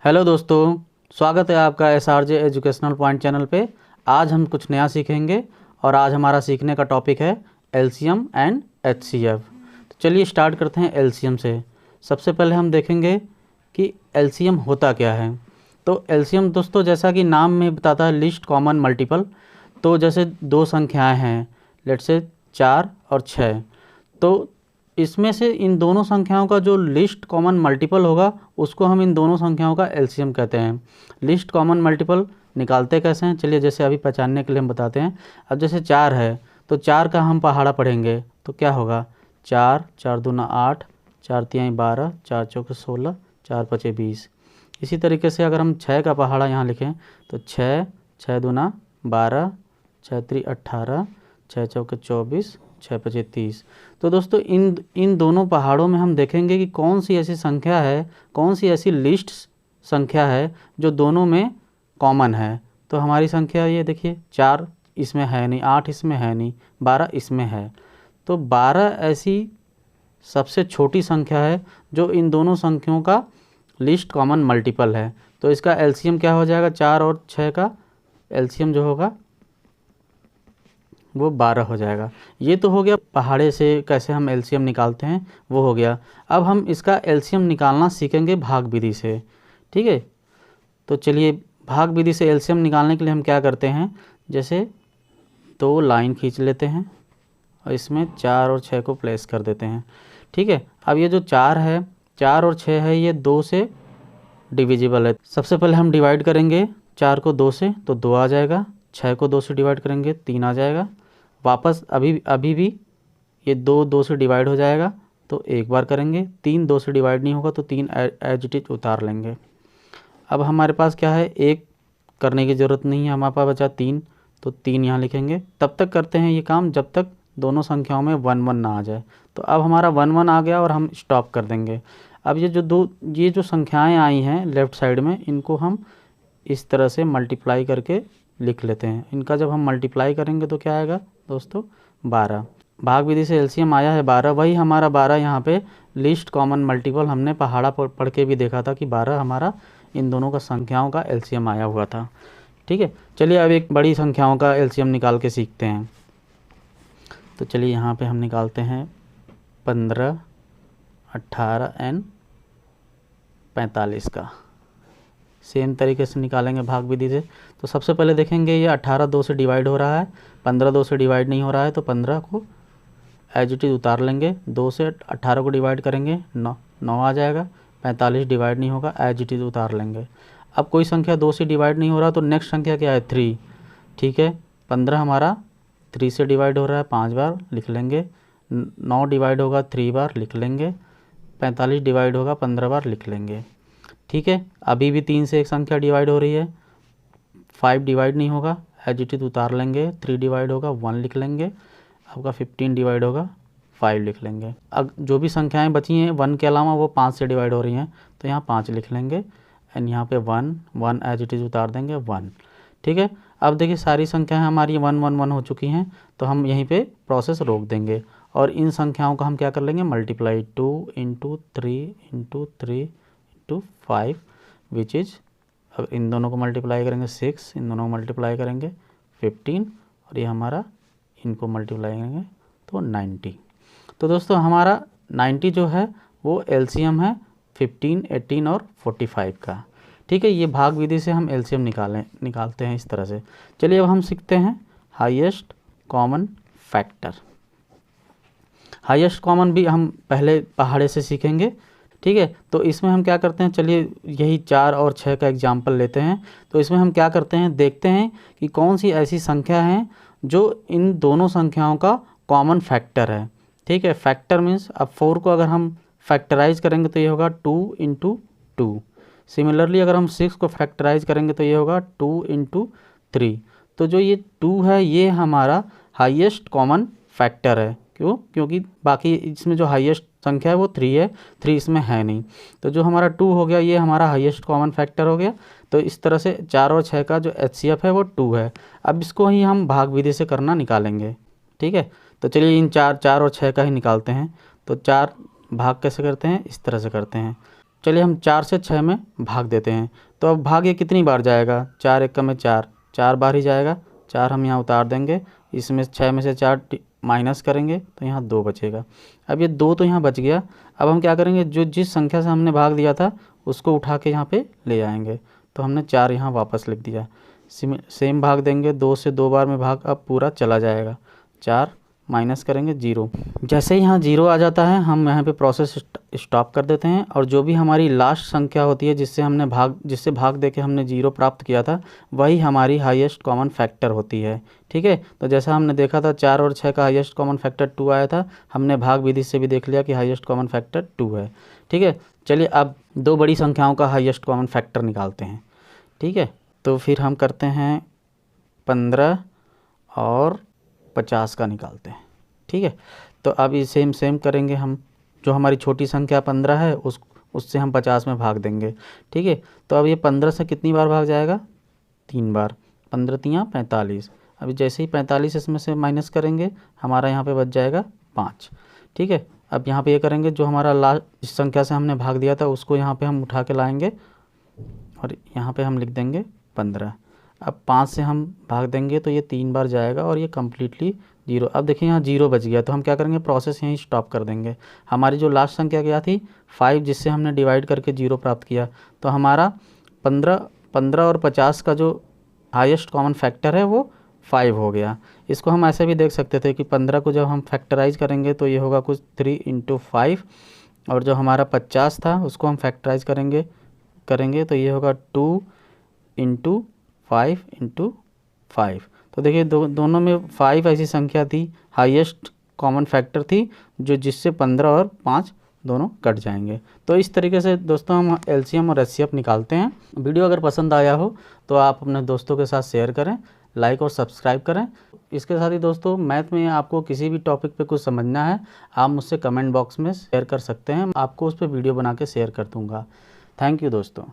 Hello दोस्तों, स्वागत है आपका SRJ एजुकेशनल पॉइंट चैनल पे। आज हम कुछ नया सीखेंगे और आज हमारा सीखने का टॉपिक है एलसीएम एंड एचसीएफ। तो चलिए स्टार्ट करते हैं एलसीएम से। सबसे पहले हम देखेंगे कि एलसीएम होता क्या है। तो एलसीएम दोस्तों, जैसा कि नाम में बताता है, लिस्ट कॉमन मल्टीपल। तो जैसे दो संख्याएँ हैं, लेट्स से 4 और 6, तो इसमें से इन दोनों संख्याओं का जो लिस्ट कॉमन मल्टीपल होगा उसको हम इन दोनों संख्याओं का एलसीएम कहते हैं। लिस्ट कॉमन मल्टीपल निकालते कैसे हैं, चलिए जैसे अभी पहचानने के लिए हम बताते हैं। अब जैसे 4 है तो 4 का हम पहाड़ा पढ़ेंगे तो क्या होगा, 4 4 दूना 8, 4 तिहाई 12, 4 चौके 16, 4 पचे 20। इसी तरीके से अगर हम 6 का पहाड़ा यहाँ लिखें तो 6 6 दूना 12, 6 त्री 18, 6 चौके 24, 6 पचे 30। तो दोस्तों इन दोनों पहाड़ों में हम देखेंगे कि कौन सी ऐसी संख्या है, कौन सी ऐसी लिस्ट संख्या है जो दोनों में कॉमन है। तो हमारी संख्या ये देखिए, 4 इसमें है नहीं, 8 इसमें है नहीं, 12 इसमें है। तो 12 ऐसी सबसे छोटी संख्या है जो इन दोनों संख्याओं का लिस्ट कॉमन मल्टीपल है। तो इसका एलसीएम क्या हो जाएगा, 4 और 6 का एलसीएम जो होगा वो 12 हो जाएगा। ये तो हो गया पहाड़े से कैसे हम एलसीएम निकालते हैं, वो हो गया। अब हम इसका एलसीएम निकालना सीखेंगे भाग विधि से, ठीक है। तो चलिए भाग विधि से एलसीएम निकालने के लिए हम क्या करते हैं, जैसे 2 लाइन खींच लेते हैं और इसमें 4 और 6 को प्लेस कर देते हैं, ठीक है। अब ये जो 4 है, 4 और 6 है, ये 2 से डिविजिबल है। सबसे पहले हम डिवाइड करेंगे 4 को 2 से तो 2 आ जाएगा, 6 को 2 से डिवाइड करेंगे 3 आ जाएगा। वापस अभी भी ये 2 से डिवाइड हो जाएगा तो एक बार करेंगे, 3 2 से डिवाइड नहीं होगा तो 3 एज इट इज उतार लेंगे। अब हमारे पास क्या है, एक करने की ज़रूरत नहीं है, हमारे पास बचा 3, तो 3 यहाँ लिखेंगे। तब तक करते हैं ये काम जब तक दोनों संख्याओं में 1 1 ना आ जाए। तो अब हमारा 1 1 आ गया और हम स्टॉप कर देंगे। अब ये जो संख्याएँ आई हैं लेफ़्ट साइड में, इनको हम इस तरह से मल्टीप्लाई करके लिख लेते हैं। इनका जब हम मल्टीप्लाई करेंगे तो क्या आएगा दोस्तों, 12। भाग विधि से एलसीएम आया है 12, वही हमारा 12 यहाँ पे लिस्ट कॉमन मल्टीपल हमने पहाड़ा पढ़ के भी देखा था कि 12 हमारा इन दोनों का संख्याओं का एलसीएम आया हुआ था, ठीक है। चलिए अब एक बड़ी संख्याओं का एलसीएम निकाल के सीखते हैं। तो चलिए यहाँ पे हम निकालते हैं 15, 18 एंड 45 का। सेम तरीके से निकालेंगे भाग विधि से। तो सबसे पहले देखेंगे ये 18 2 से डिवाइड हो रहा है, 15 2 से डिवाइड नहीं हो रहा है, तो 15 को एज इट इज उतार लेंगे। 2 से 18 को डिवाइड करेंगे 9 आ जाएगा। 45 डिवाइड नहीं होगा, एज इट इज उतार लेंगे। अब कोई संख्या 2 से डिवाइड नहीं हो रहा तो नेक्स्ट संख्या क्या है, 3, ठीक है। 15 हमारा 3 से डिवाइड हो रहा है, 5 बार लिख लेंगे। 9 डिवाइड होगा 3 बार लिख लेंगे। 45 डिवाइड होगा 15 बार लिख लेंगे, ठीक है। अभी भी 3 से एक संख्या डिवाइड हो रही है, 5 डिवाइड नहीं होगा, एज इट इज उतार लेंगे। 3 डिवाइड होगा 1 लिख लेंगे। आपका 15 डिवाइड होगा 5 लिख लेंगे। अब जो भी संख्याएं बची हैं 1 के अलावा वो 5 से डिवाइड हो रही हैं तो यहाँ 5 लिख लेंगे एंड यहाँ पे 1 एज इट इज उतार देंगे 1, ठीक है। अब देखिए सारी संख्याएं हमारी 1 1 1 हो चुकी हैं तो हम यहीं पे प्रोसेस रोक देंगे और इन संख्याओं का हम क्या कर लेंगे, मल्टीप्लाई 2 × 3 × 3 × 5 विच इज़, अब इन दोनों को मल्टीप्लाई करेंगे 6, इन दोनों को मल्टीप्लाई करेंगे 15 और ये हमारा इनको मल्टीप्लाई करेंगे तो 90। तो दोस्तों हमारा 90 जो है वो एलसीएम है 15, 18 और 45 का, ठीक है। ये भाग विधि से हम एलसीएम निकालते हैं इस तरह से। चलिए अब हम सीखते हैं highest common factor. Highest common भी हम पहले पहाड़े से सीखेंगे, ठीक है। तो इसमें हम क्या करते हैं, चलिए यही 4 और 6 का एग्जाम्पल लेते हैं। तो इसमें हम क्या करते हैं, देखते हैं कि कौन सी ऐसी संख्या है जो इन दोनों संख्याओं का कॉमन फैक्टर है, ठीक है। फैक्टर मीन्स अब 4 को अगर हम फैक्टराइज करेंगे तो ये होगा 2 × 2। सिमिलरली अगर हम 6 को फैक्टराइज करेंगे तो ये होगा 2 × 3। तो जो ये 2 है ये हमारा हाईएस्ट कॉमन फैक्टर है। क्यों, क्योंकि बाकी इसमें जो हाईएस्ट संख्या है वो 3 है, 3 इसमें है नहीं। तो जो हमारा 2 हो गया ये हमारा हाईएस्ट कॉमन फैक्टर हो गया। तो इस तरह से 4 और 6 का जो एचसीएफ है वो 2 है। अब इसको ही हम भाग विधि से करना निकालेंगे, ठीक है। तो चलिए इन 4 और 6 का ही निकालते हैं। तो 4 भाग कैसे करते हैं, इस तरह से करते हैं। चलिए हम 4 से 6 में भाग देते हैं। तो अब भाग ये कितनी बार जाएगा, 4 एकम में 4, 4 बार ही जाएगा। 4 हम यहाँ उतार देंगे, इसमें 6 में से 4 माइनस करेंगे तो यहाँ 2 बचेगा। अब ये 2 तो यहाँ बच गया। अब हम क्या करेंगे, जो जिस संख्या से हमने भाग दिया था उसको उठा के यहाँ पे ले आएंगे। तो हमने 4 यहाँ वापस लिख दिया। सेम भाग देंगे, 2 से 2 बार में भाग अब पूरा चला जाएगा। 4 माइनस करेंगे 0। जैसे ही यहाँ 0 आ जाता है हम यहाँ पे प्रोसेस स्टॉप कर देते हैं, और जो भी हमारी लास्ट संख्या होती है जिससे भाग देके हमने 0 प्राप्त किया था, वही हमारी हाईएस्ट कॉमन फैक्टर होती है। ठीक है, तो जैसा हमने देखा था 4 और 6 का हाईएस्ट कॉमन फैक्टर 2 आया था, हमने भाग विधि से भी देख लिया कि हाईएस्ट कॉमन फैक्टर 2 है। ठीक है, चलिए अब दो बड़ी संख्याओं का हाईएस्ट कॉमन फैक्टर निकालते हैं। ठीक है, तो फिर हम करते हैं 15 और 50 का निकालते हैं। ठीक है, तो अब ये सेम करेंगे हम। जो हमारी छोटी संख्या 15 है उससे हम 50 में भाग देंगे। ठीक है, तो अब ये 15 से कितनी बार भाग जाएगा, 3 बार। 15 तियाँ 45। अभी जैसे ही 45 इसमें से माइनस करेंगे हमारा यहाँ पे बच जाएगा 5। ठीक है, अब यहाँ पे ये करेंगे, जो हमारा लास्ट जिस संख्या से हमने भाग दिया था उसको यहाँ पे हम उठा के लाएंगे और यहाँ पे हम लिख देंगे 15। अब 5 से हम भाग देंगे तो ये 3 बार जाएगा और ये कम्प्लीटली 0। अब देखिए यहाँ 0 बच गया, तो हम क्या करेंगे, प्रोसेस यहीं स्टॉप कर देंगे। हमारी जो लास्ट संख्या क्या थी, 5, जिससे हमने डिवाइड करके 0 प्राप्त किया। तो हमारा 15 और 50 का जो हाईएस्ट कॉमन फैक्टर है वो 5 हो गया। इसको हम ऐसे भी देख सकते थे कि 15 को जब हम फैक्टराइज करेंगे तो ये होगा कुछ 3 × 5, और जो हमारा 50 था उसको हम फैक्टराइज करेंगे तो ये होगा 2 × 5 × 5। तो देखिए दोनों में 5 ऐसी संख्या थी, हाईएस्ट कॉमन फैक्टर थी, जिससे 15 और 5 दोनों कट जाएंगे। तो इस तरीके से दोस्तों हम एलसीएम और एचसीएफ निकालते हैं। वीडियो अगर पसंद आया हो तो आप अपने दोस्तों के साथ शेयर करें, लाइक और सब्सक्राइब करें। इसके साथ ही दोस्तों मैथ में आपको किसी भी टॉपिक पे कुछ समझना है, आप मुझसे कमेंट बॉक्स में शेयर कर सकते हैं, आपको उस पर वीडियो बना के शेयर कर दूँगा। थैंक यू दोस्तों।